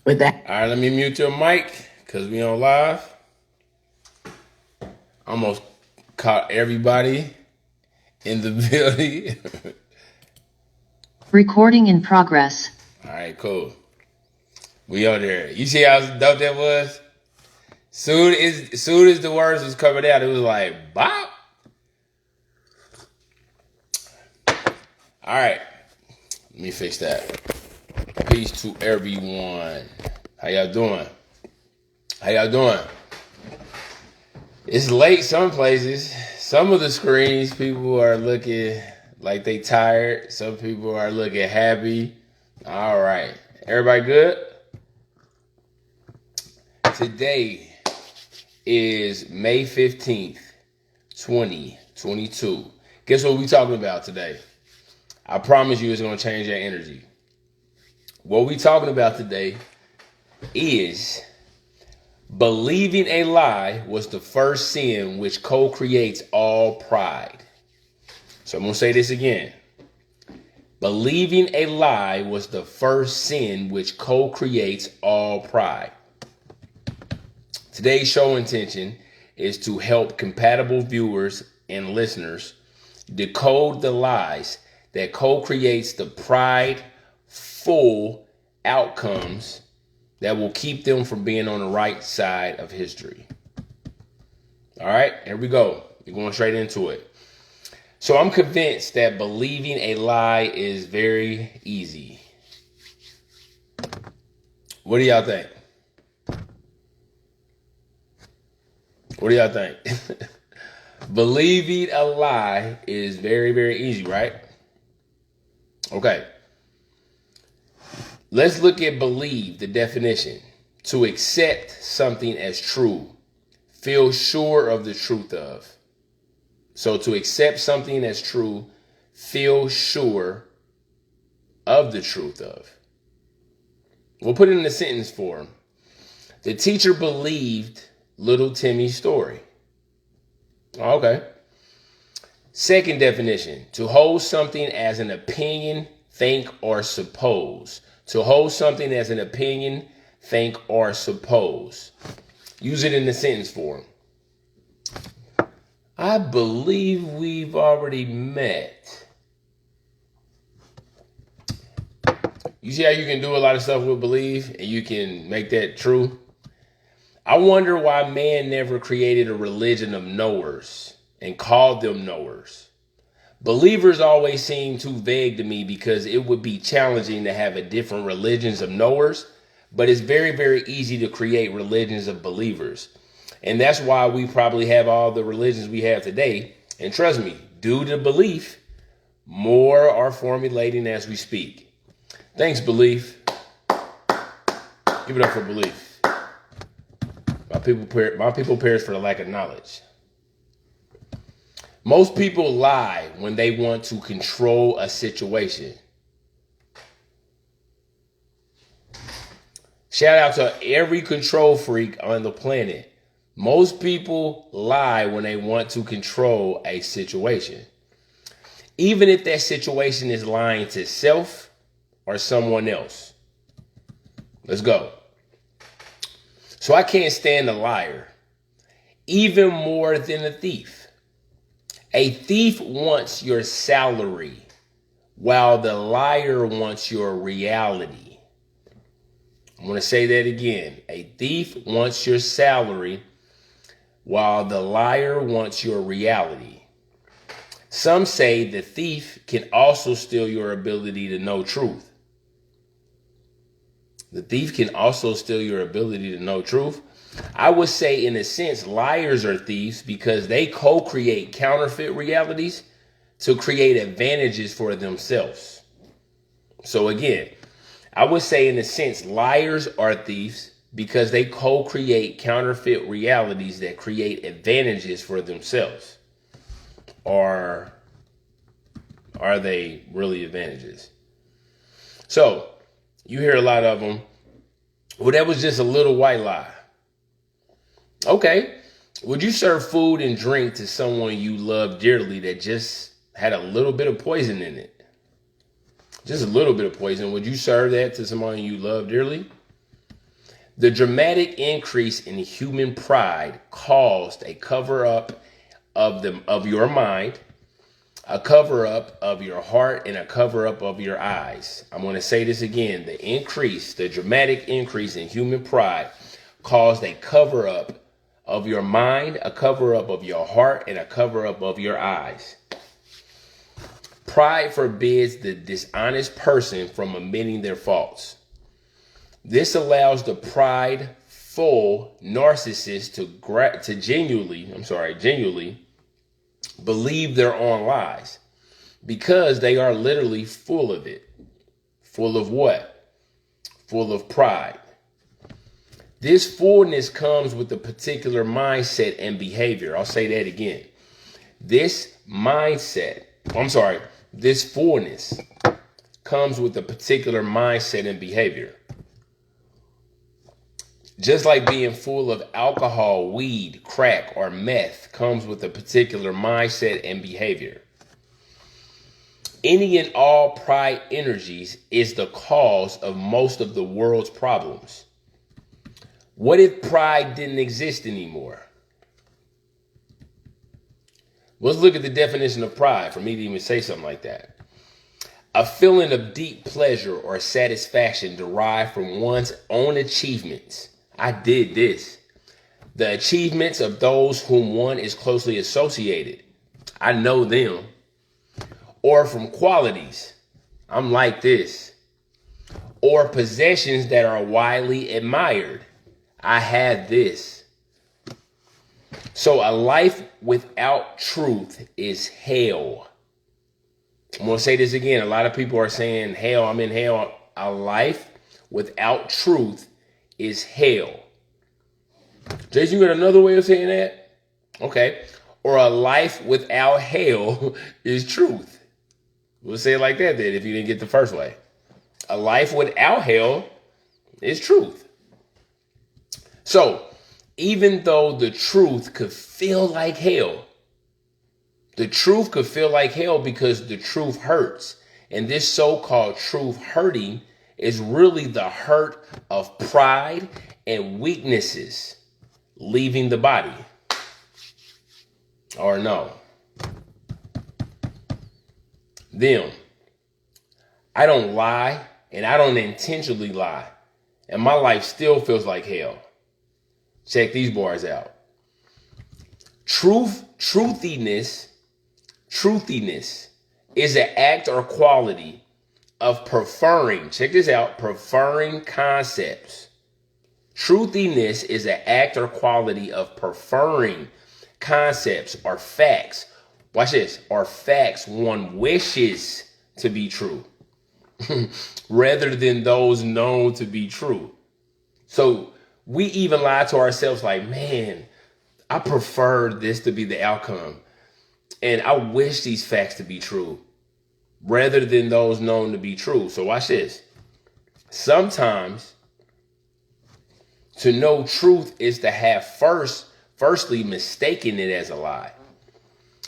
With that, All right, let me mute your mic because we on live. Almost caught everybody in the building. recording in progress. All right, cool. We on there. You see how dope that was? Soon as the words was coming out, it was like bop. All right, let me fix that. Peace to everyone. How y'all doing? How y'all doing? It's late some places. Some of the screens, people are looking like they tired. Some people are looking happy. All right. Everybody good? Today is May 15th, 2022. Guess what we talking about today? I promise you it's going to change your energy. What we talking about today is believing a lie was the first sin which co-creates all pride. So I'm going to say this again. Believing a lie was the first sin which co-creates all pride. Today's show intention is to help compatible viewers and listeners decode the lies that co-creates the prideful outcomes that will keep them from being on the right side of history. All right, here we go. We're going straight into it. So I'm convinced that believing a lie is very easy. What do y'all think? What do y'all think? Believing a lie is very, very easy, right? Okay. Let's look at believe, the definition. To accept something as true. Feel sure of the truth of. So to accept something as true, feel sure of the truth of. We'll put it in a sentence form. The teacher believed little Timmy's story. Okay. Second definition, to hold something as an opinion, think, or suppose. To hold something as an opinion, think, or suppose. Use it in the sentence form. I believe we've already met. You see how you can do a lot of stuff with believe and you can make that true? I wonder why man never created a religion of knowers and called them knowers. Believers always seem too vague to me because it would be challenging to have a different religions of knowers, but it's very, very easy to create religions of believers. And that's why we probably have all the religions we have today. And trust me, due to belief, more are formulating as we speak. Thanks, belief. Give it up for belief. My people perish for the lack of knowledge. Most people lie when they want to control a situation. Shout out to every control freak on the planet. Most people lie when they want to control a situation. Even if that situation is lying to self or someone else. Let's go. So I can't stand a liar, even more than a thief. A thief wants your salary, while the liar wants your reality. I'm going to say that again. A thief wants your salary, while the liar wants your reality. Some say the thief can also steal your ability to know truth. The thief can also steal your ability to know truth. I would say, in a sense, liars are thieves because they co-create counterfeit realities to create advantages for themselves. So again, I would say, in a sense, liars are thieves because they co-create counterfeit realities that create advantages for themselves. Or are they really advantages? So you hear a lot of them. Well, that was just a little white lie. Okay. Would you serve food and drink to someone you love dearly that just had a little bit of poison in it? Just a little bit of poison. Would you serve that to someone you love dearly? The dramatic increase in human pride caused a cover up of your mind, a cover up of your heart, and a cover up of your eyes. I'm going to say this again. The dramatic increase in human pride caused a cover up of your mind, a cover up of your heart, and a cover up of your eyes. Pride forbids the dishonest person from admitting their faults. This allows the prideful narcissist to genuinely believe their own lies, because they are literally full of it. Full of what? Full of pride. This fullness comes with a particular mindset and behavior. I'll say that again. This fullness comes with a particular mindset and behavior. Just like being full of alcohol, weed, crack, or meth comes with a particular mindset and behavior. Any and all pride energies is the cause of most of the world's problems. What if pride didn't exist anymore? Let's look at the definition of pride for me to even say something like that. A feeling of deep pleasure or satisfaction derived from one's own achievements. I did this. The achievements of those whom one is closely associated. I know them. Or from qualities. I'm like this. Or possessions that are widely admired. I have this. So a life without truth is hell. I'm going to say this again. A lot of people are saying, hell, I'm in hell. A life without truth is hell. Jason, you got another way of saying that? Okay. Or a life without hell is truth. We'll say it like that then if you didn't get the first way. A life without hell is truth. So, even though the truth could feel like hell, the truth could feel like hell because the truth hurts. And this so-called truth hurting is really the hurt of pride and weaknesses leaving the body. Or no. Them. I don't lie, and I don't intentionally lie. And my life still feels like hell. Check these bars out. Truthiness is an act or quality of preferring, check this out, preferring concepts. Truthiness is an act or quality of preferring concepts or facts. Watch this, or facts one wishes to be true rather than those known to be true. So we even lie to ourselves like, man, I prefer this to be the outcome. And I wish these facts to be true rather than those known to be true. So watch this. Sometimes to know truth is to have firstly mistaken it as a lie,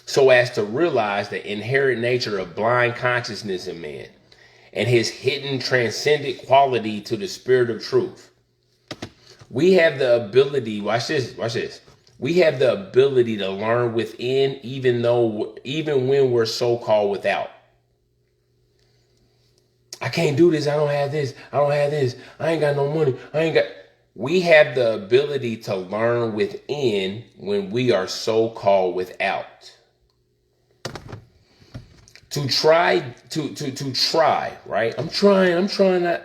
so as to realize the inherent nature of blind consciousness in man and his hidden transcendent quality to the spirit of truth. We have the ability, watch this. We have the ability to learn within, even when we're so-called without. I can't do this. I don't have this. I don't have this. I ain't got no money. We have the ability to learn within when we are so-called without. To try, right? I'm trying not.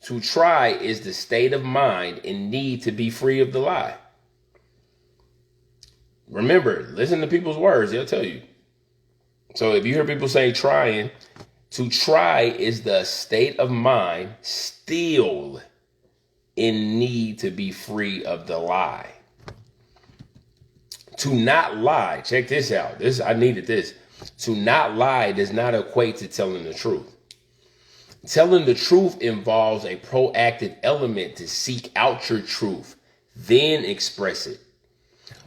To try is the state of mind in need to be free of the lie. Remember, listen to people's words. They'll tell you. So if you hear people say trying, to try is the state of mind still in need to be free of the lie. To not lie, check this out. I needed this. To not lie does not equate to telling the truth. Telling the truth involves a proactive element to seek out your truth, then express it.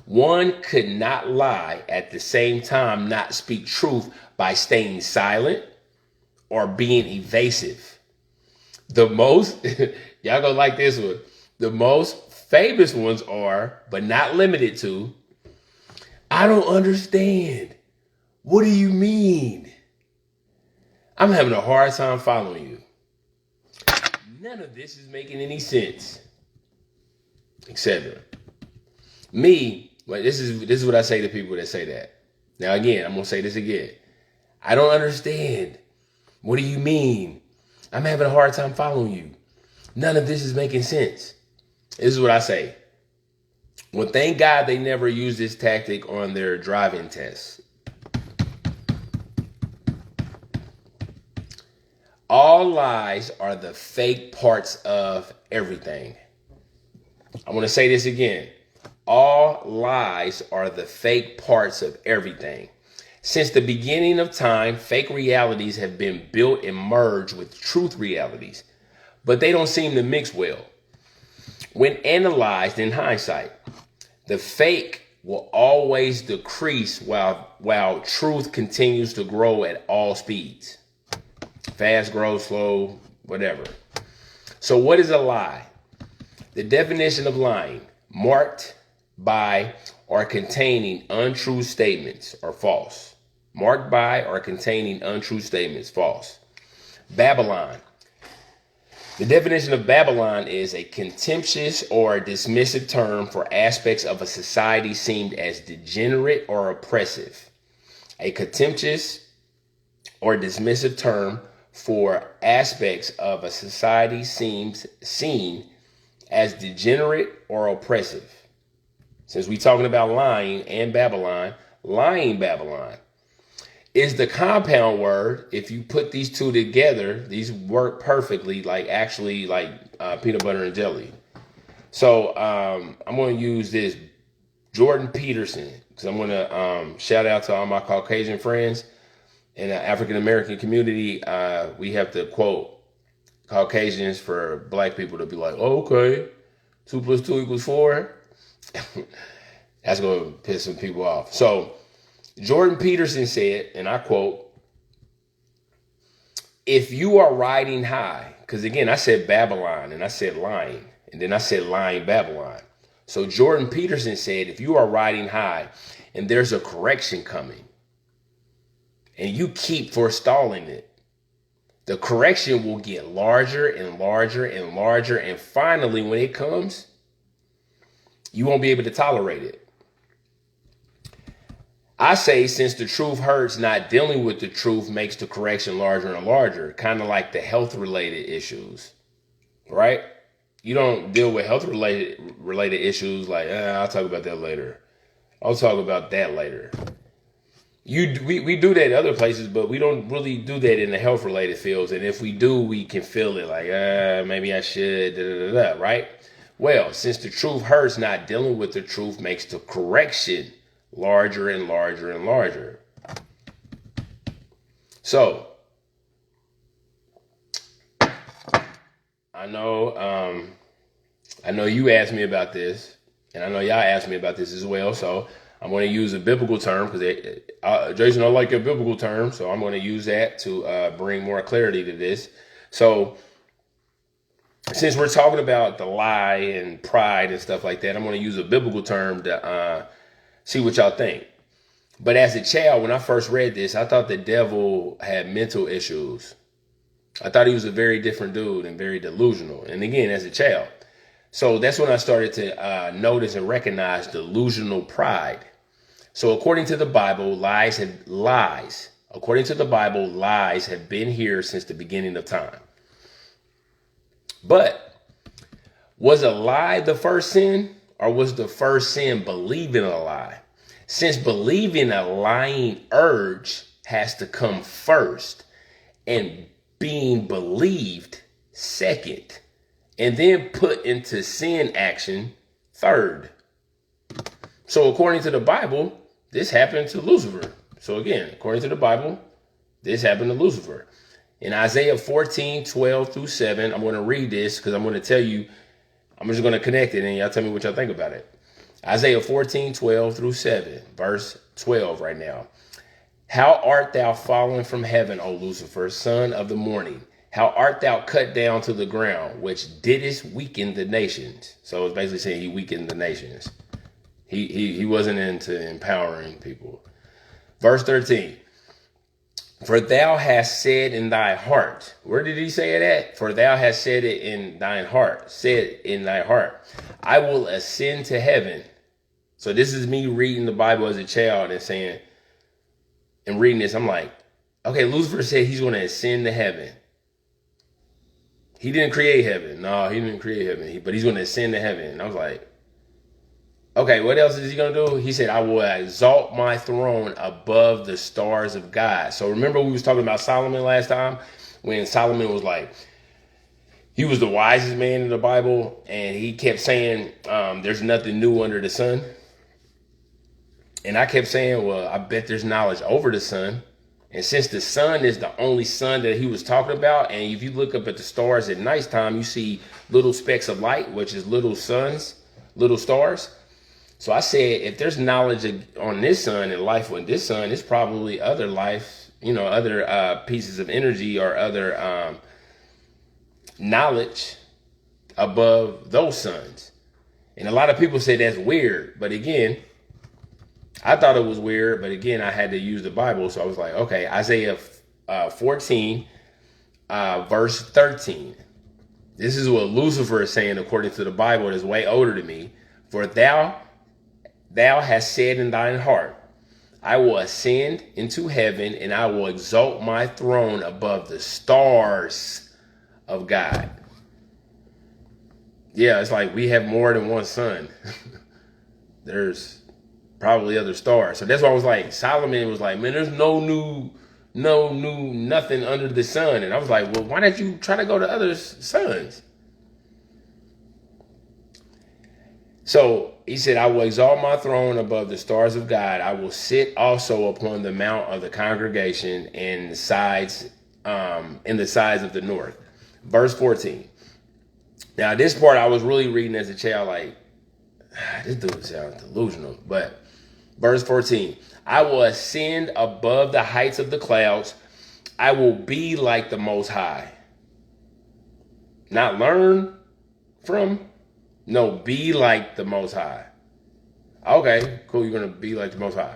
One could not lie at the same time not speak truth by staying silent or being evasive. Y'all gonna like this one. The most famous ones are, but not limited to, I don't understand. What do you mean? I'm having a hard time following you. None of this is making any sense. Etc. Me, like this is what I say to people that say that. Now again, I'm gonna say this again. I don't understand. What do you mean? I'm having a hard time following you. None of this is making sense. This is what I say. Well, thank God they never used this tactic on their driving tests. All lies are the fake parts of everything. I want to say this again. All lies are the fake parts of everything. Since the beginning of time, fake realities have been built and merged with truth realities, but they don't seem to mix well. When analyzed in hindsight, the fake will always decrease while truth continues to grow at all speeds. Fast, grow, slow, whatever. So what is a lie? The definition of lying: marked by or containing untrue statements or false. Marked by or containing untrue statements, false. Babylon. The definition of Babylon is a contemptuous or dismissive term for aspects of a society seen as degenerate or oppressive. A contemptuous or dismissive term for aspects of a society seen as degenerate or oppressive. Since we're talking about lying and Babylon, lying Babylon is the compound word. If you put these two together, these work perfectly, like peanut butter and jelly. So I'm going to use this Jordan Peterson, because I'm going to shout out to all my Caucasian friends in the African American community. We have to quote Caucasians for black people to be like, oh, okay, 2 + 2 = 4. That's going to piss some people off. So Jordan Peterson said, and I quote, if you are riding high, because again, I said Babylon and I said lying, and then I said lying Babylon. So Jordan Peterson said, if you are riding high and there's a correction coming and you keep forestalling it, the correction will get larger and larger and larger. And finally, when it comes, you won't be able to tolerate it. I say, since the truth hurts, not dealing with the truth makes the correction larger and larger, kind of like the health related issues, right? You don't deal with health related issues like, I'll talk about that later. I'll talk about that later. We do that in other places, but we don't really do that in the health related fields. And if we do, we can feel it like, maybe I should, right? Well, since the truth hurts, not dealing with the truth makes the correction larger and larger and larger. So I know you asked me about this, and I know y'all asked me about this as well. So I'm going to use a biblical term because Jason, I like a biblical term, so I'm going to use that to bring more clarity to this. So since we're talking about the lie and pride and stuff like that, I'm going to use a biblical term to see what y'all think. But as a child, when I first read this, I thought the devil had mental issues. I thought he was a very different dude and very delusional. And again, as a child. So that's when I started to notice and recognize delusional pride. So according to the Bible, lies have been here since the beginning of time. But was a lie the first sin? Or was the first sin believing a lie? Since believing a lying urge has to come first and being believed second, and then put into sin action third. So according to the Bible, this happened to Lucifer. So again, according to the Bible, this happened to Lucifer. In Isaiah 14:12-7, I'm going to read this because I'm going to tell you, I'm just going to connect it and y'all tell me what y'all think about it. Isaiah 14:12-7, verse 12 right now. How art thou fallen from heaven, O Lucifer, son of the morning? How art thou cut down to the ground, which didst weaken the nations? So it's basically saying he weakened the nations. He wasn't into empowering people. Verse 13. For thou hast said in thy heart. Where did he say it at? For thou hast said it in thine heart. Said in thy heart. I will ascend to heaven. So this is me reading the Bible as a child and saying, and reading this, I'm like, okay, Lucifer said he's going to ascend to heaven. He didn't create heaven. No, he didn't create heaven. But he's going to ascend to heaven. And I was like, okay, what else is he going to do? He said, I will exalt my throne above the stars of God. So remember we was talking about Solomon last time, when Solomon was like, he was the wisest man in the Bible, and he kept saying, there's nothing new under the sun. And I kept saying, well, I bet there's knowledge over the sun. And since the sun is the only sun that he was talking about, and if you look up at the stars at nighttime, you see little specks of light, which is little suns, little stars. So I said, if there's knowledge on this sun and life on this sun, it's probably other life, other pieces of energy or other knowledge above those suns. And a lot of people say that's weird. But again, I thought it was weird. But again, I had to use the Bible. So I was like, okay, Isaiah 14, verse 13. This is what Lucifer is saying according to the Bible that's way older than me. For thou hast said in thine heart, I will ascend into heaven and I will exalt my throne above the stars of God. Yeah, it's like we have more than one sun. There's probably other stars. So that's why I was like, Solomon was like, man, there's no new nothing under the sun. And I was like, well, why don't you try to go to other suns? So he said, I will exalt my throne above the stars of God. I will sit also upon the mount of the congregation in the sides of the north. Verse 14. Now, this part I was really reading as a child, like, this dude sounds delusional. But verse 14, I will ascend above the heights of the clouds. I will be like the Most High. Not learn from. No, be like the Most High. Okay, cool. You're going to be like the Most High.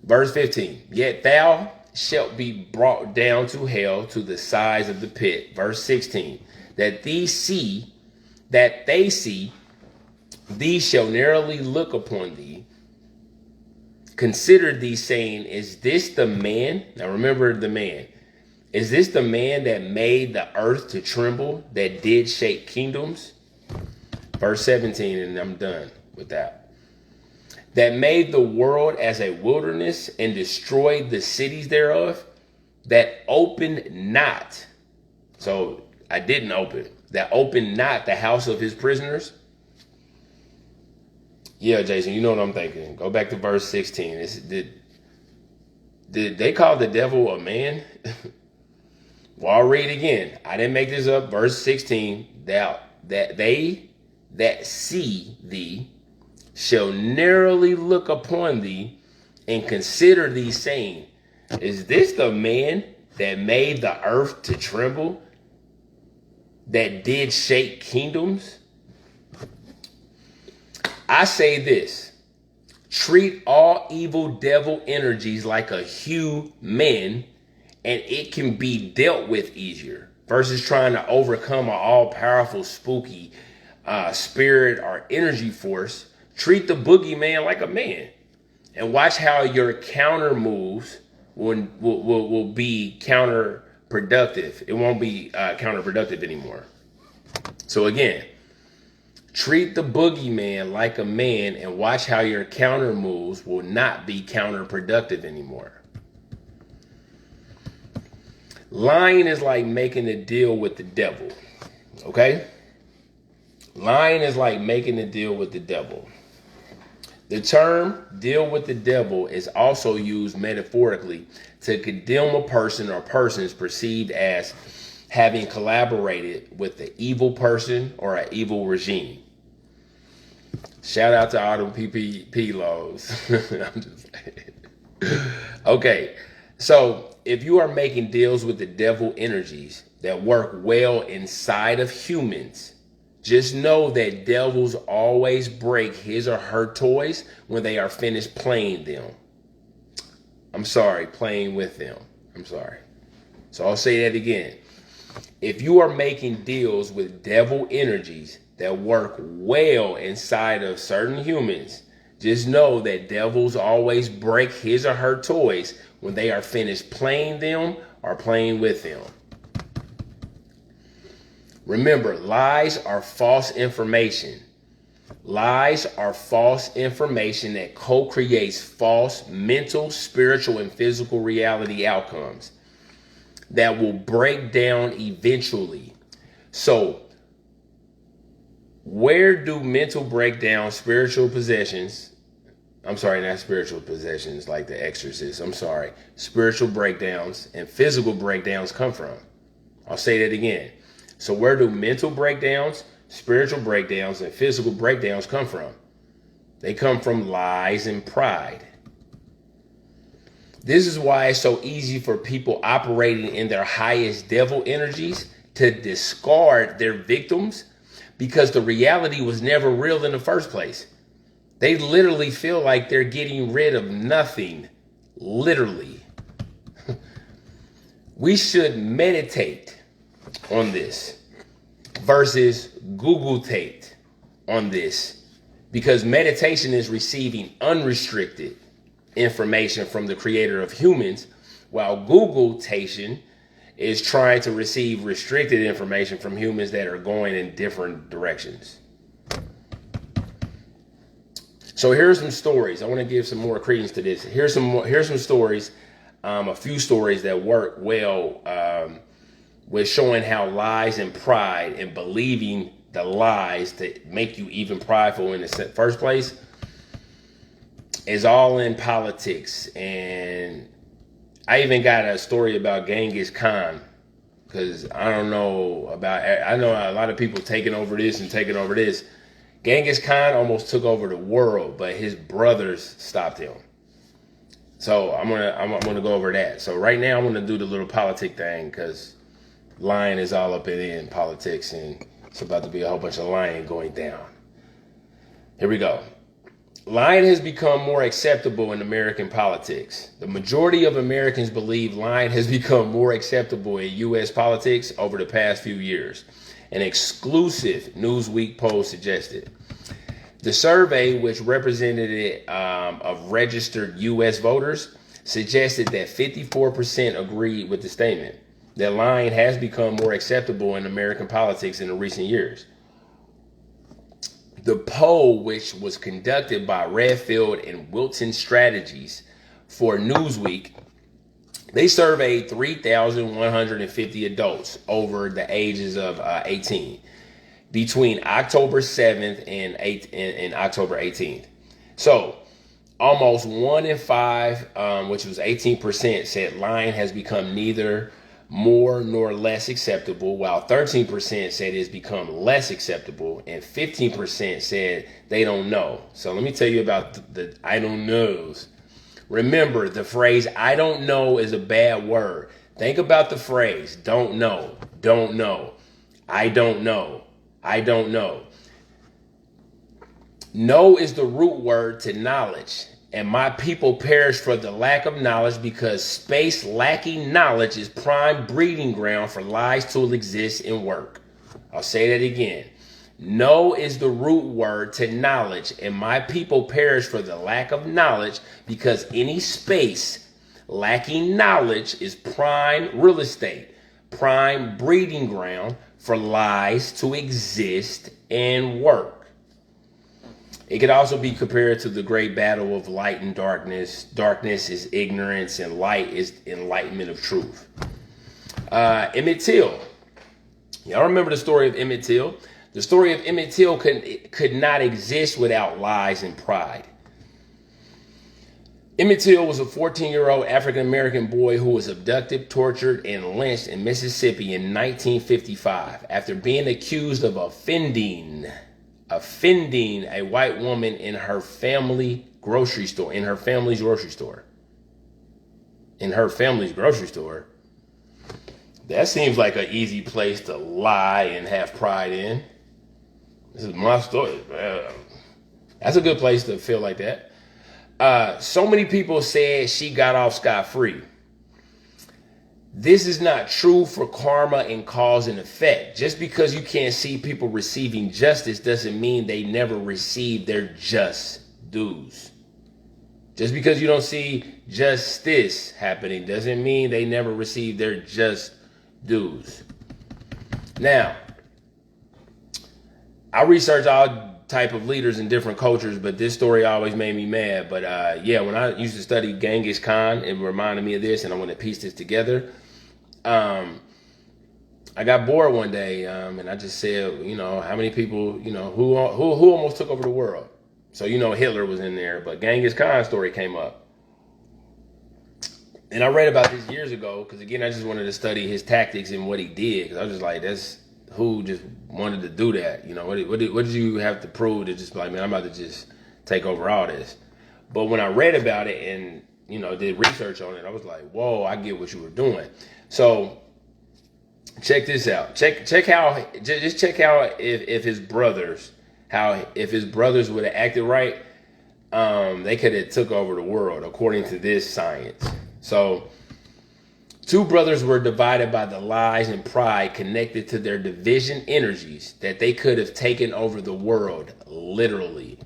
Verse 15. Yet thou shalt be brought down to hell, to the sides of the pit. Verse 16. That they see, these shall narrowly look upon thee. Consider thee, saying, is this the man? Now remember the man. Is this the man that made the earth to tremble, that did shake kingdoms? Verse 17, and I'm done with that. That made the world as a wilderness and destroyed the cities thereof, that opened not. So I didn't open. That opened not the house of his prisoners. Yeah, Jason, you know what I'm thinking. Go back to verse 16. Did they call the devil a man? Well, I'll read again. I didn't make this up. Verse 16. That they that see thee shall narrowly look upon thee and consider thee, saying, is this the man that made the earth to tremble, that did shake kingdoms? I say this, treat all evil devil energies like a human, and it can be dealt with easier versus trying to overcome an all-powerful, spooky spirit or energy force. Treat the boogeyman like a man, and watch how your counter moves will be counterproductive. It won't be counterproductive anymore. So again, treat the boogeyman like a man, and watch how your counter moves will not be counterproductive anymore. Lying is like making a deal with the devil. Okay? Lying is like making a deal with the devil. The term deal with the devil is also used metaphorically to condemn a person or persons perceived as having collaborated with the evil person or an evil regime. Shout out to all them PPP laws. I'm just saying. Okay, so if you are making deals with the devil energies, that work well inside of humans, just know that devils always break his or her toys when they are finished playing them. I'm sorry, playing with them. I'm sorry. So I'll say that again. If you are making deals with devil energies that work well inside of certain humans, just know that devils always break his or her toys when they are finished playing them or playing with them. Remember, lies are false information. Lies are false information that co-creates false mental, spiritual, and physical reality outcomes that will break down eventually. So, where do mental breakdowns, spiritual possessions, I'm sorry, not spiritual possessions like the Exorcist, I'm sorry, spiritual breakdowns and physical breakdowns come from? I'll say that again. So where do mental breakdowns, spiritual breakdowns, and physical breakdowns come from? They come from lies and pride. This is why it's so easy for people operating in their highest devil energies to discard their victims, because the reality was never real in the first place. They literally feel like they're getting rid of nothing. Literally. We should meditate on this versus Google-tate on this, because meditation is receiving unrestricted information from the creator of humans, while Google-tation is trying to receive restricted information from humans that are going in different directions. So here's some stories. I want to give some more credence to this. Here's some stories, a few stories that work well with showing how lies and pride and believing the lies that make you even prideful in the first place is all in politics. And I even got a story about Genghis Khan, because I know a lot of people taking over this and taking over this. Genghis Khan almost took over the world, but his brothers stopped him. So I'm gonna go over that. So right now I'm gonna do the little politic thing, because lying is all up in politics, and it's about to be a whole bunch of lying going down. Here we go. Lying has become more acceptable in American politics. The majority of Americans believe lying has become more acceptable in U.S. politics over the past few years. An exclusive Newsweek poll suggested. The survey, which represented of registered U.S. voters, suggested that 54% agreed with the statement that lying has become more acceptable in American politics in the recent years. The poll, which was conducted by Redfield and Wilton Strategies for Newsweek, they surveyed 3,150 adults over the ages of 18 between October 7th and October 18th. So almost 1 in 5, which was 18%, said lying has become neither more nor less acceptable, while 13% said it's become less acceptable, and 15% said they don't know. So let me tell you about the I don't knows. Remember, the phrase I don't know is a bad word. Think about the phrase don't know, I don't know, I don't know. Know is the root word to knowledge. And my people perish for the lack of knowledge, because space lacking knowledge is prime breeding ground for lies to exist and work. I'll say that again. Know is the root word to knowledge, and my people perish for the lack of knowledge, because any space lacking knowledge is prime real estate, prime breeding ground for lies to exist and work. It could also be compared to the great battle of light and darkness. Darkness is ignorance, and light is enlightenment of truth. Emmett Till. Y'all remember the story of Emmett Till? The story of Emmett Till could not exist without lies and pride. Emmett Till was a 14-year-old African-American boy who was abducted, tortured, and lynched in Mississippi in 1955 after being accused of offending a white woman in her family's grocery store. That seems like an easy place to lie and have pride in. This is my story. That's a good place to feel like that. So many people said she got off scot-free. This is not true for karma and cause and effect. Just because you can't see people receiving justice doesn't mean they never received their just dues. Just because you don't see justice happening doesn't mean they never received their just dues. Now, I research all type of leaders in different cultures, but this story always made me mad. But yeah, when I used to study Genghis Khan, it reminded me of this, and I want to piece this together. I got bored one day, and I just said, how many people, who almost took over the world? So, Hitler was in there, but Genghis Khan's story came up. And I read about this years ago, because again, I just wanted to study his tactics and what he did, because I was just like, that's who just wanted to do that. What did you have to prove to just be like, man, I'm about to just take over all this? But when I read about it and, did research on it, I was like, whoa, I get what you were doing. So check this out. Check how if his brothers would have acted right, they could have took over the world according to this science. So 2 brothers were divided by the lies and pride connected to their division energies that they could have taken over the world, literally.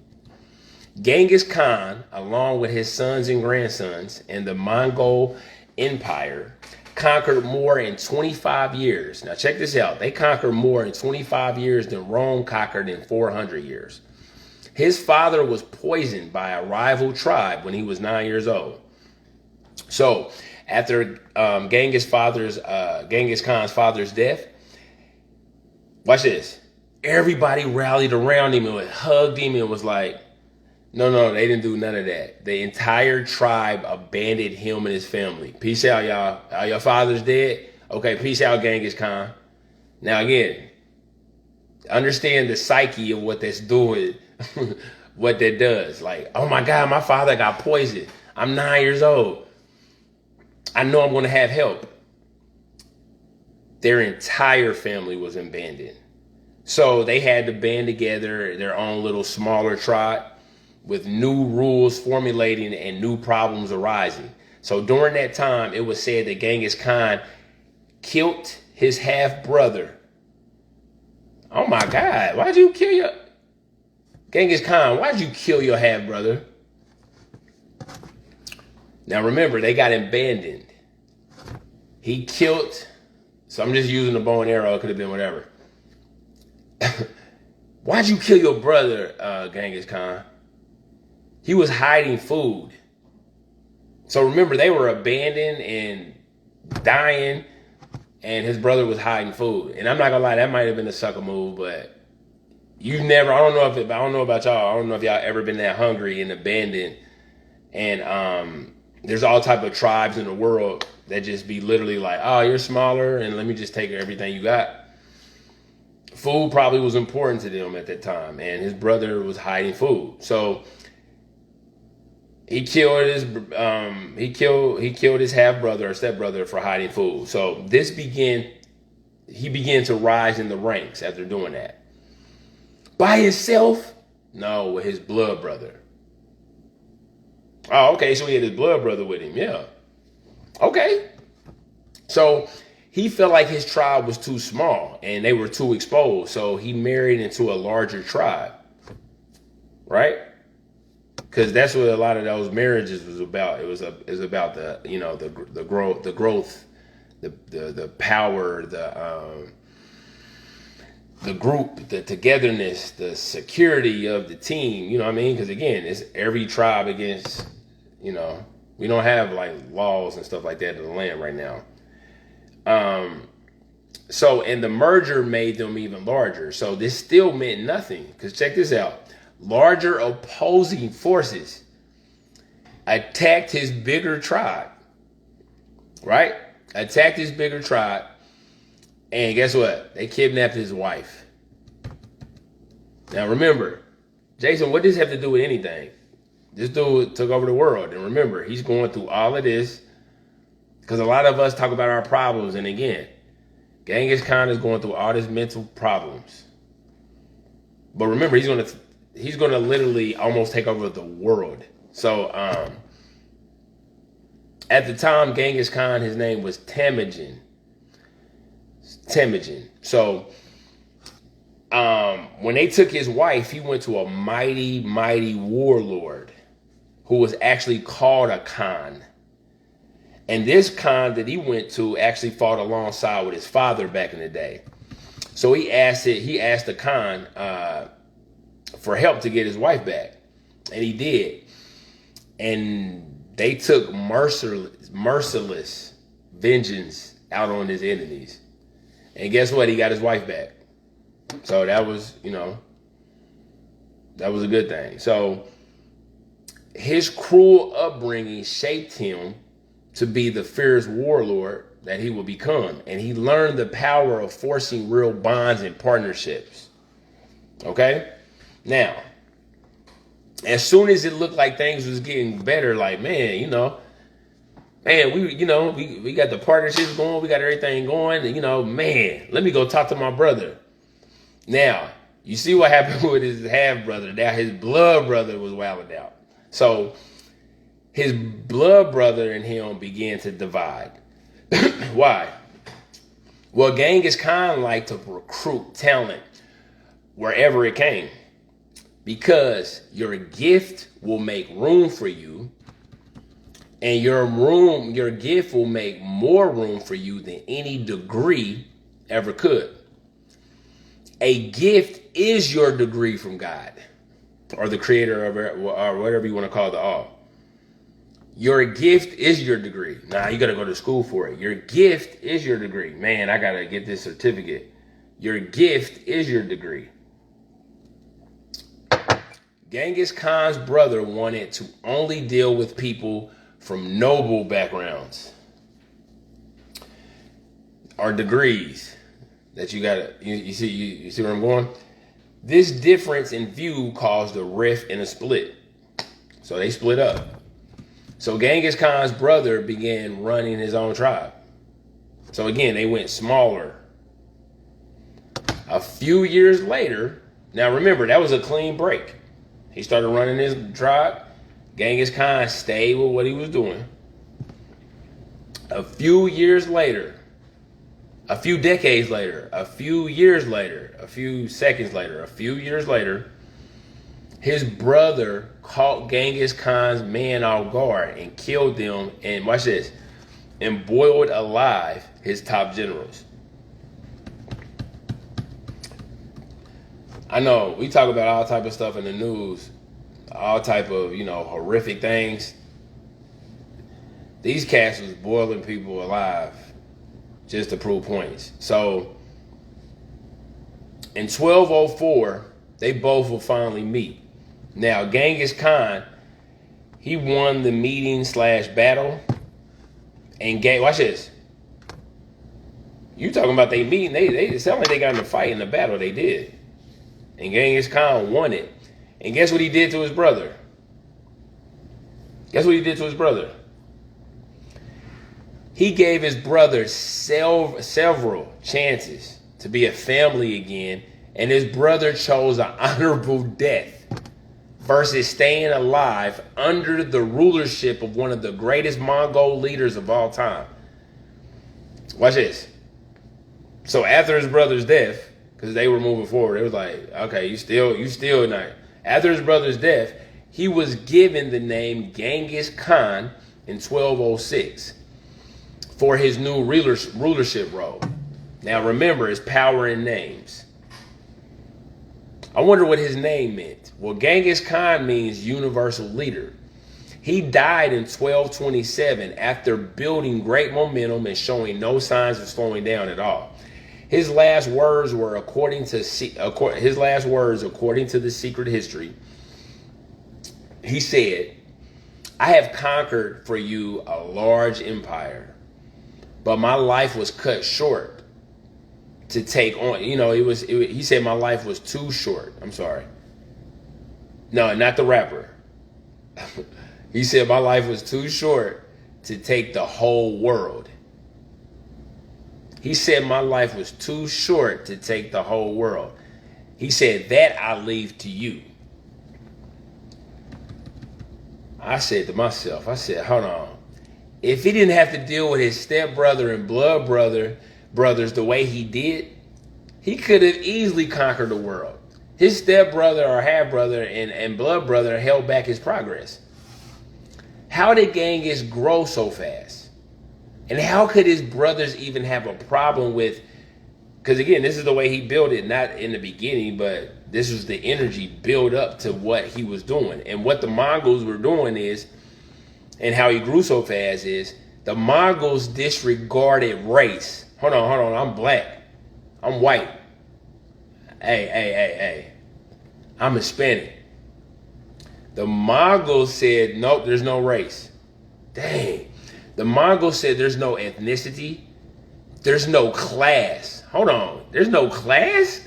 Genghis Khan, along with his sons and grandsons and the Mongol Empire, conquered more in 25 years. Now check this out. They conquered more in 25 years than Rome conquered in 400 years. His father was poisoned by a rival tribe when he was 9 years old. So after Genghis Khan's father's death, watch this. Everybody rallied around him and hugged him and was like, no, they didn't do none of that. The entire tribe abandoned him and his family. Peace out, y'all. Your father's dead? Okay, peace out, Genghis Khan. Now, again, understand the psyche of what that's doing, what that does. Like, oh my God, my father got poisoned. I'm 9 years old. I know I'm going to have help. Their entire family was abandoned. So they had to band together their own little smaller tribe, with new rules formulating and new problems arising. So during that time, it was said that Genghis Khan killed his half-brother. Oh my God, why'd you kill your... Genghis Khan, why'd you kill your half-brother? Now remember, they got abandoned. He killed... So I'm just using the bow and arrow, it could have been whatever. Why'd you kill your brother, Genghis Khan? He was hiding food. So remember, they were abandoned and dying, and his brother was hiding food. And I'm not gonna lie, that might have been a sucker move, but I don't know about y'all. I don't know if y'all ever been that hungry and abandoned. And there's all type of tribes in the world that just be literally like, oh, you're smaller, and let me just take everything you got. Food probably was important to them at that time, and his brother was hiding food. So he killed his half brother or step brother for hiding food. So he began to rise in the ranks after doing that. By himself? No, with his blood brother. Oh, okay, so he had his blood brother with him, yeah. Okay. So he felt like his tribe was too small and they were too exposed. So he married into a larger tribe. Right? Because that's what a lot of those marriages was about. It was about the growth, the power, the group, the togetherness, the security of the team. You know what I mean? Because again, it's every tribe against. We don't have like laws and stuff like that in the land right now. So and the merger made them even larger. So this still meant nothing. Because check this out. Larger opposing forces attacked his bigger tribe, right? Attacked his bigger tribe, and guess what? They kidnapped his wife. Now remember, Jason, what does this have to do with anything? This dude took over the world, and remember, he's going through all of this because a lot of us talk about our problems, and again, Genghis Khan is going through all these mental problems. But remember, he's gonna literally almost take over the world. So at the time, Genghis Khan, his name was Temujin. So when they took his wife, he went to a mighty, mighty warlord who was actually called a Khan. And this Khan that he went to actually fought alongside with his father back in the day. So he asked the Khan for help to get his wife back. And he did. And they took merciless vengeance out on his enemies. And guess what? He got his wife back. So that was, that was a good thing. So his cruel upbringing shaped him to be the fierce warlord that he would become. And he learned the power of forcing real bonds and partnerships. Okay? Now, as soon as it looked like things was getting better, like, man, we got the partnerships going, we got everything going, and, man, let me go talk to my brother. Now, you see what happened with his half-brother. Now, his blood brother was wilding out. So, his blood brother and him began to divide. Why? Well, Genghis Khan liked to recruit talent wherever it came. Because your gift will make room for you, and your gift will make more room for you than any degree ever could. A gift is your degree from God, or the creator of it, or whatever you want to call the all. Your gift is your degree. Now you got to go to school for it. Your gift is your degree. Man, I got to get this certificate. Your gift is your degree. Genghis Khan's brother wanted to only deal with people from noble backgrounds or degrees that you gotta, you see where I'm going? This difference in view caused a rift and a split. So they split up. So Genghis Khan's brother began running his own tribe. So again, they went smaller. A few years later, now remember, that was a clean break. He started running his tribe. Genghis Khan stayed with what he was doing. A few years later, a few decades later, a few years later, a few seconds later, a few years later, his brother caught Genghis Khan's men off guard and killed them, and watch this, and boiled alive his top generals. I know we talk about all type of stuff in the news, all type of, horrific things. These cats was boiling people alive just to prove points. So in 1204, they both will finally meet. Now, Genghis Khan, he won the meeting/battle, and watch this. You talking about they meeting? They sound like they got in a fight in the battle. They did. And Genghis Khan won it. And guess what he did to his brother? Guess what he did to his brother? He gave his brother several chances to be a family again, and his brother chose an honorable death versus staying alive under the rulership of one of the greatest Mongol leaders of all time. Watch this. So after his brother's death, because they were moving forward, it was like, okay, you still not. After his brother's death, he was given the name Genghis Khan in 1206 for his new rulership role. Now remember, it's power in names. I wonder what his name meant. Well, Genghis Khan means universal leader. He died in 1227 after building great momentum and showing no signs of slowing down at all. His last words were, according to the secret history, he said, "I have conquered for you a large empire, but my life was cut short to take on." He said my life was too short. I'm sorry. No, not the rapper. He said my life was too short to take the whole world. He said my life was too short to take the whole world. He said, that I leave to you. I said to myself, I said, hold on. If he didn't have to deal with his stepbrother and blood brothers the way he did, he could have easily conquered the world. His stepbrother or half brother and blood brother held back his progress. How did Genghis grow so fast? And how could his brothers even have a problem with, because again, this is the way he built it, not in the beginning, but this was the energy built up to what he was doing. And what the Mongols were doing is, and how he grew so fast is, the Mongols disregarded race. Hold on, I'm black. I'm white. Hey. I'm Hispanic. The Mongols said, nope, there's no race. Dang. The Mongols said there's no ethnicity. There's no class. Hold on. There's no class?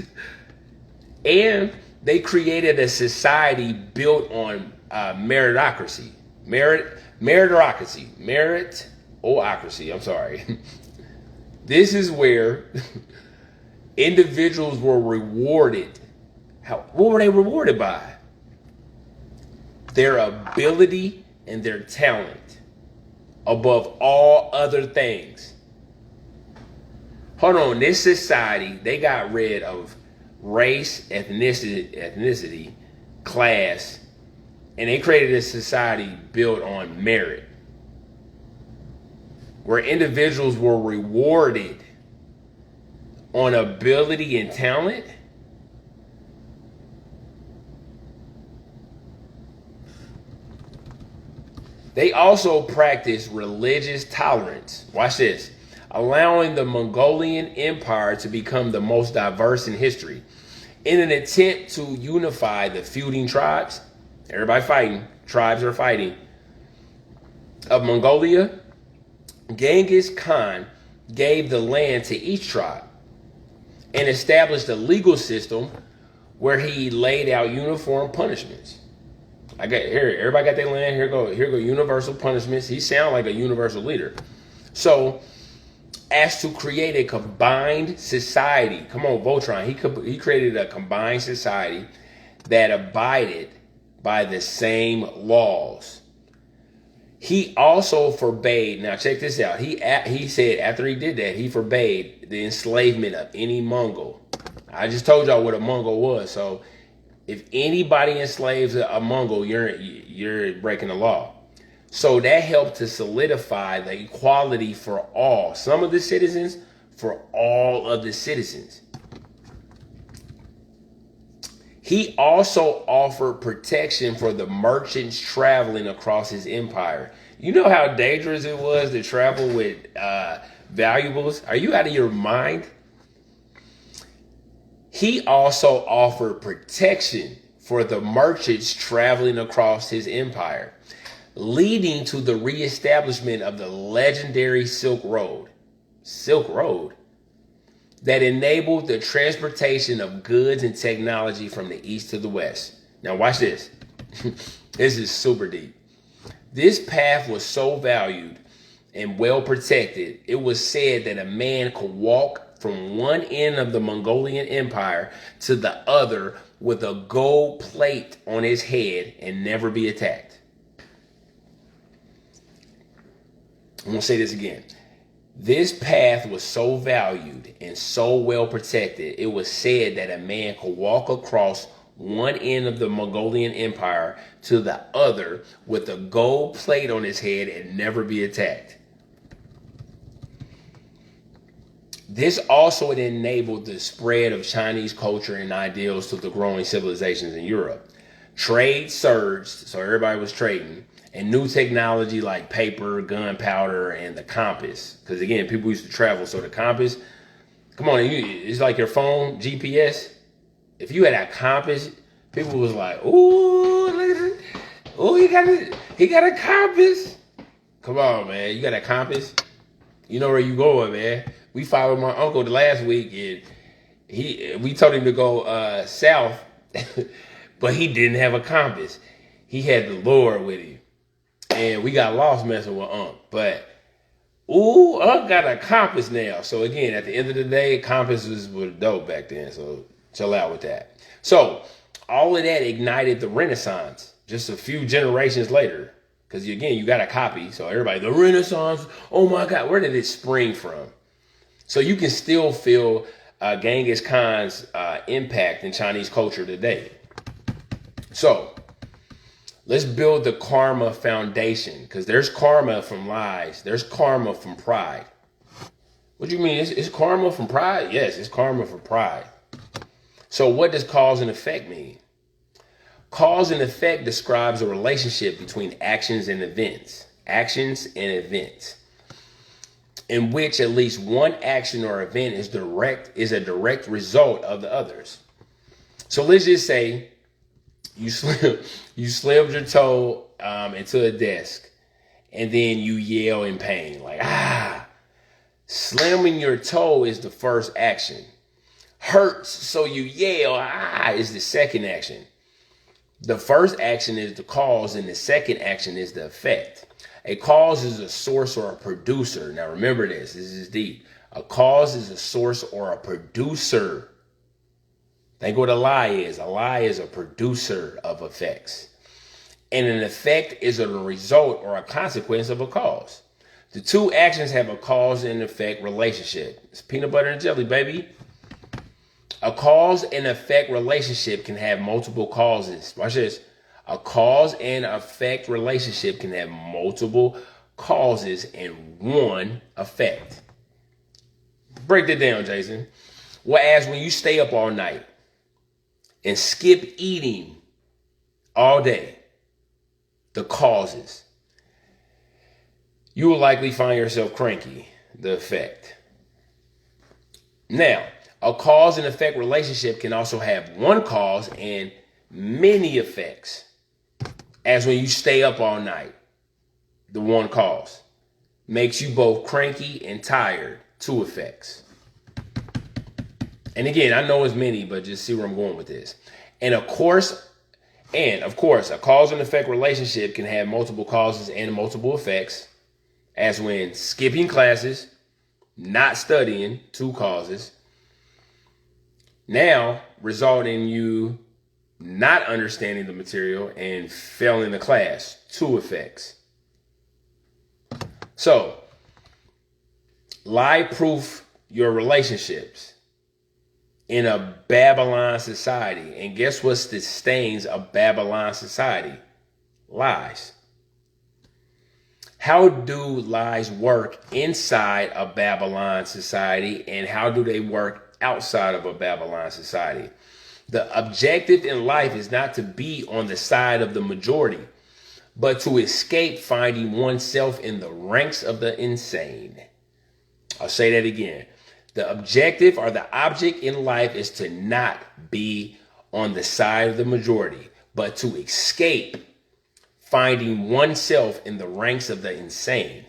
And they created a society built on meritocracy. Meritocracy. I'm sorry. This is where individuals were rewarded. What were they rewarded by? Their ability and their talent above all other things. Hold on, this society, they got rid of race, ethnicity, class, and they created a society built on merit, where individuals were rewarded on ability and talent. They also practiced religious tolerance. Watch this. Allowing the Mongolian Empire to become the most diverse in history. In an attempt to unify the feuding tribes, everybody fighting, tribes are fighting, of Mongolia, Genghis Khan gave the land to each tribe and established a legal system where he laid out uniform punishments. Everybody got their land. Here go universal punishments. He sound like a universal leader. So, as to create a combined society, come on, Voltron. He created a combined society that abided by the same laws. He also forbade. Now check this out. He said after he did that, he forbade the enslavement of any Mongol. I just told y'all what a Mongol was. So, if anybody enslaves a Mongol, you're breaking the law. So that helped to solidify the equality for all. Some of the citizens, for all of the citizens. He also offered protection for the merchants traveling across his empire. You know how dangerous it was to travel with valuables? Are you out of your mind? He also offered protection for the merchants traveling across his empire, leading to the reestablishment of the legendary Silk Road. Silk Road that enabled the transportation of goods and technology from the east to the west. Now watch this. This is super deep. This path was so valued and well protected, it was said that a man could walk from one end of the Mongolian Empire to the other with a gold plate on his head and never be attacked. I'm going to say this again. This path was so valued and so well protected, it was said that a man could walk across one end of the Mongolian Empire to the other with a gold plate on his head and never be attacked. This also enabled the spread of Chinese culture and ideals to the growing civilizations in Europe. Trade surged, so everybody was trading, and new technology like paper, gunpowder, and the compass. Because again, people used to travel, so the compass, come on, it's like your phone, GPS. If you had a compass, people was like, ooh, look at it. Ooh, he got a compass. Come on, man, you got a compass? You know where you going, man. We followed my uncle the last week, and we told him to go south, but he didn't have a compass. He had the Lord with him, and we got lost messing with Unc. But Ooh, I got a compass now. So again, at the end of the day, compasses were dope back then. So chill out with that. So all of that ignited the Renaissance just a few generations later. Because again, you got a copy. So everybody, the Renaissance, oh my God, where did it spring from? So you can still feel Genghis Khan's impact in Chinese culture today. So let's build the karma foundation, because there's karma from lies. There's karma from pride. What do you mean? It's karma from pride? Yes, it's karma from pride. So what does cause and effect mean? Cause and effect describes a relationship between actions and events. Actions and events, in which at least one action or event is a direct result of the others. So let's just say you slammed your toe into a desk, and then you yell in pain, like, ah. Slamming your toe is the first action. Hurts, so you yell, ah, is the second action. The first action is the cause, and the second action is the effect. A cause is a source or a producer. Now remember this is deep. A cause is a source or a producer. Think what a lie is. A lie is a producer of effects. And an effect is a result or a consequence of a cause. The two actions have a cause and effect relationship. It's peanut butter and jelly, baby. A cause and effect relationship can have multiple causes. Watch this. A cause and effect relationship can have multiple causes and one effect. Break that down, Jason. Whereas when you stay up all night and skip eating all day, the causes, you will likely find yourself cranky, the effect. Now, a cause and effect relationship can also have one cause and many effects. As when you stay up all night, the one cause makes you both cranky and tired, two effects. And again, I know it's many, but just see where I'm going with this. And of course, a cause and effect relationship can have multiple causes and multiple effects, as when skipping classes, not studying, two causes, now result in you not understanding the material and failing the class, two effects. So, lie-proof your relationships in a Babylon society. And guess what sustains a Babylon society? Lies. How do lies work inside a Babylon society, and how do they work outside of a Babylon society? The objective in life is not to be on the side of the majority, but to escape finding oneself in the ranks of the insane. I'll say that again. The objective or the object in life is to not be on the side of the majority, but to escape finding oneself in the ranks of the insane.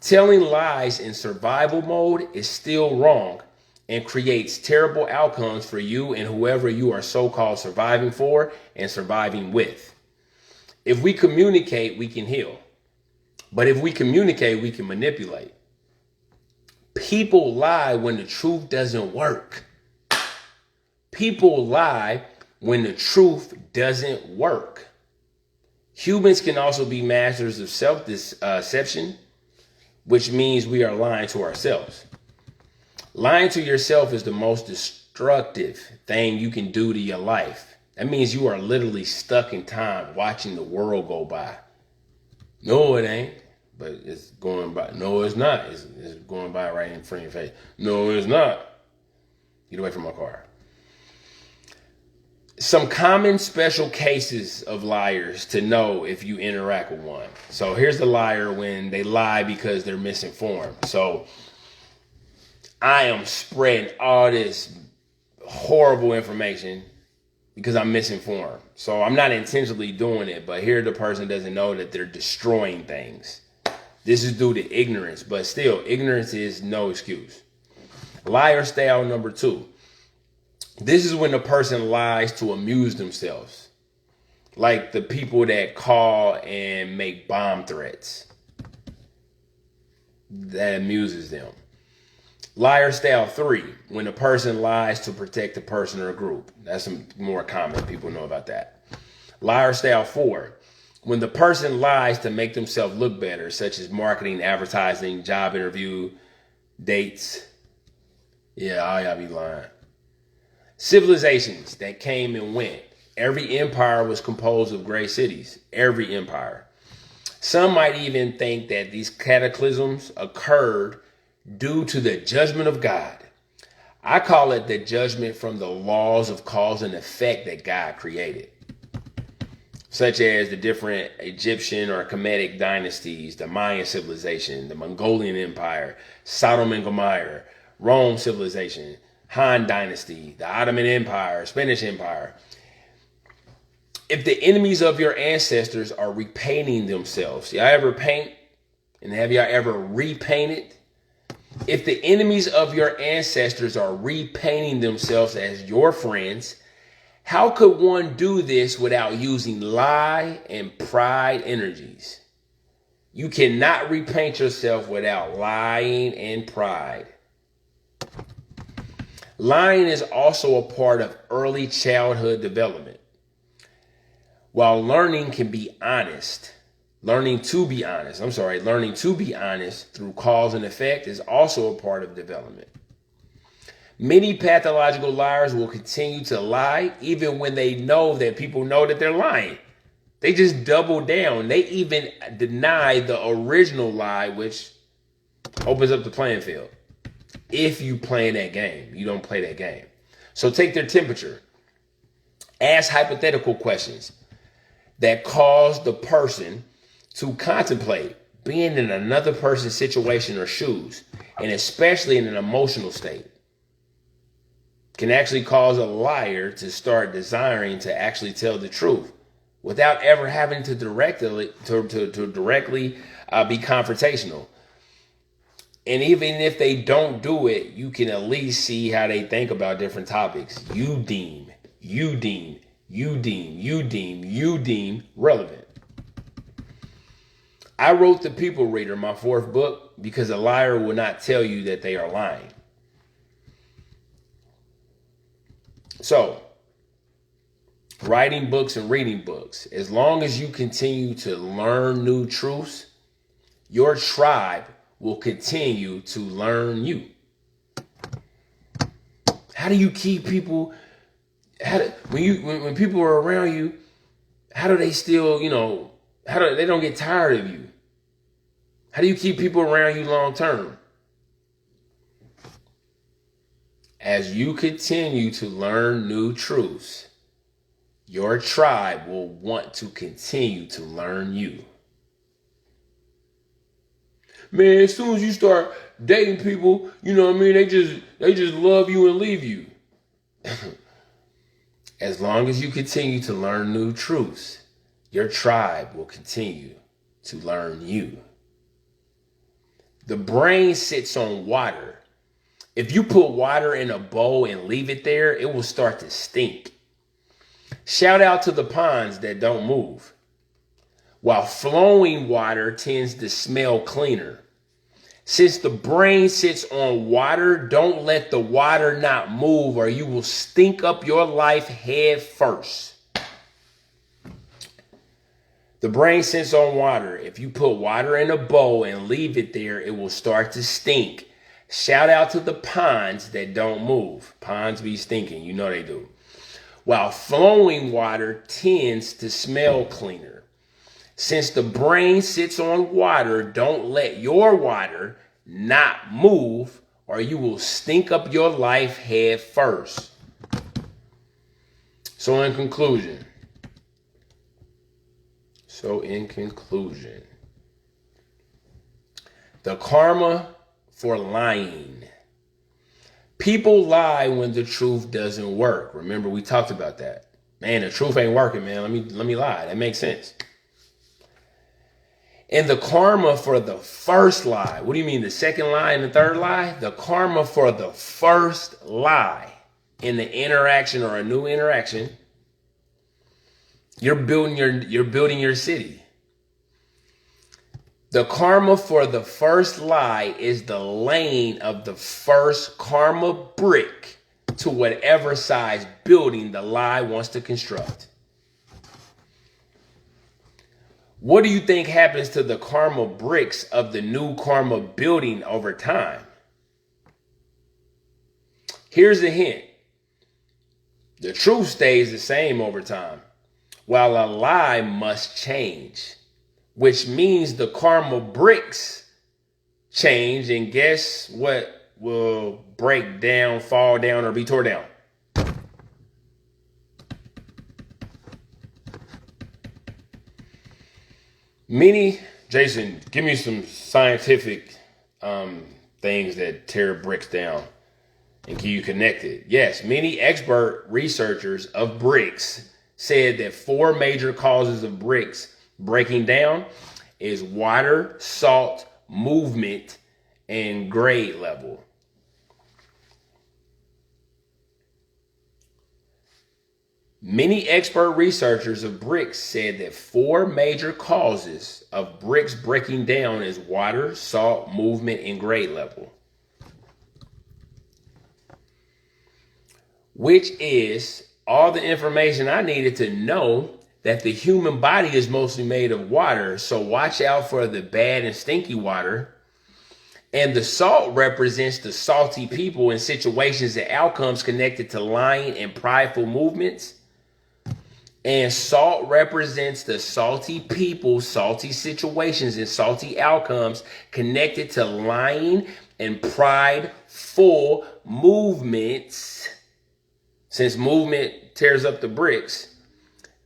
Telling lies in survival mode is still wrong and creates terrible outcomes for you and whoever you are so-called surviving for and surviving with. If we communicate, we can heal. But if we communicate, we can manipulate. People lie when the truth doesn't work. People lie when the truth doesn't work. Humans can also be masters of self-deception, which means we are lying to ourselves. Lying to yourself is the most destructive thing you can do to your life. That means you are literally stuck in time watching the world go by. No, it ain't, but it's going by. No, it's not. It's going by right in front of your face. No, it's not. Get away from my car. Some common special cases of liars to know if you interact with one. So here's the liar when they lie because they're misinformed. So I am spreading all this horrible information because I'm misinformed. So I'm not intentionally doing it, but here the person doesn't know that they're destroying things. This is due to ignorance, but still, ignorance is no excuse. Liar style number 2. This is when the person lies to amuse themselves. Like the people that call and make bomb threats. that amuses them. Liar style 3, when a person lies to protect a person or a group. That's more common. People know about that. Liar style 4, when the person lies to make themselves look better, such as marketing, advertising, job interview, dates. Yeah, all y'all be lying. Civilizations that came and went. Every empire was composed of great cities. Every empire. Some might even think that these cataclysms occurred due to the judgment of God. I call it the judgment from the laws of cause and effect that God created, such as the different Egyptian or Kemetic dynasties, the Mayan civilization, the Mongolian Empire, Sodom and Gomorrah, Rome civilization, Han dynasty, the Ottoman Empire, Spanish Empire. If the enemies of your ancestors are repainting themselves, y'all ever paint? And have y'all ever repainted? If the enemies of your ancestors are repainting themselves as your friends, how could one do this without using lie and pride energies? You cannot repaint yourself without lying and pride. Lying is also a part of early childhood development. While learning to be honest through cause and effect is also a part of development. Many pathological liars will continue to lie even when they know that people know that they're lying. They just double down. They even deny the original lie, which opens up the playing field. If you play that game, you don't play that game. So take their temperature. Ask hypothetical questions that cause the person to contemplate being in another person's situation or shoes, and especially in an emotional state, can actually cause a liar to start desiring to actually tell the truth without ever having to directly be confrontational. And even if they don't do it, you can at least see how they think about different topics. You deem relevant. I wrote The People Reader, my 4th book, because a liar will not tell you that they are lying. So, writing books and reading books, as long as you continue to learn new truths, your tribe will continue to learn you. How do you keep people, when people are around you, how do they still, they don't get tired of you? How do you keep people around you long term? As you continue to learn new truths, your tribe will want to continue to learn you. Man, as soon as you start dating people, they just love you and leave you. As long as you continue to learn new truths, your tribe will continue to learn you. The brain sits on water. If you put water in a bowl and leave it there, it will start to stink. Shout out to the ponds that don't move. While flowing water tends to smell cleaner. Since the brain sits on water, don't let the water not move or you will stink up your life head first. The brain sits on water. If you put water in a bowl and leave it there, it will start to stink. Shout out to the ponds that don't move. Ponds be stinking. You know they do. While flowing water tends to smell cleaner. Since the brain sits on water, don't let your water not move or you will stink up your life head first. So in conclusion, the karma for lying. People lie when the truth doesn't work. Remember, we talked about that. Man, the truth ain't working, man. Let me lie. That makes sense. And the karma for the first lie. What do you mean, the second lie and the third lie? The karma for the first lie in the interaction or a new interaction. You're building your city. The karma for the first lie is the laying of the first karma brick to whatever size building the lie wants to construct. What do you think happens to the karma bricks of the new karma building over time? Here's a hint. The truth stays the same over time, while a lie must change, which means the karma bricks change, and guess what will break down, fall down, or be torn down? Jason, give me some scientific things that tear bricks down and keep you connected. Yes, many expert researchers of bricks said that 4 major causes of bricks breaking down is water, salt, movement, and grade level. Many expert researchers of bricks said that 4 major causes of bricks breaking down is water, salt, movement, and grade level. Which is all the information I needed to know that the human body is mostly made of water. So watch out for the bad and stinky water. And the salt represents the salty people in situations and outcomes connected to lying and prideful movements. And salt represents the salty people, salty situations, and salty outcomes connected to lying and prideful movements. Since movement tears up the bricks,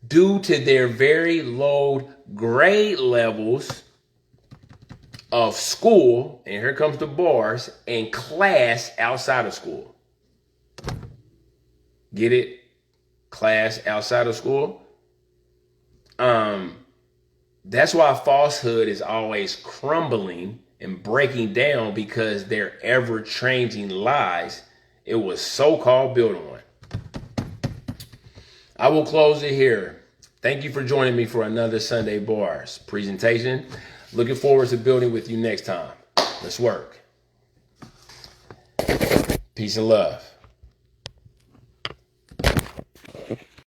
due to their very low grade levels of school, and here comes the bars, and class outside of school. Get it? Class outside of school. That's why falsehood is always crumbling and breaking down, because they're ever changing lies it was so-called built on. I will close it here. Thank you for joining me for another Sunday Bars presentation. Looking forward to building with you next time. Let's work. Peace and love.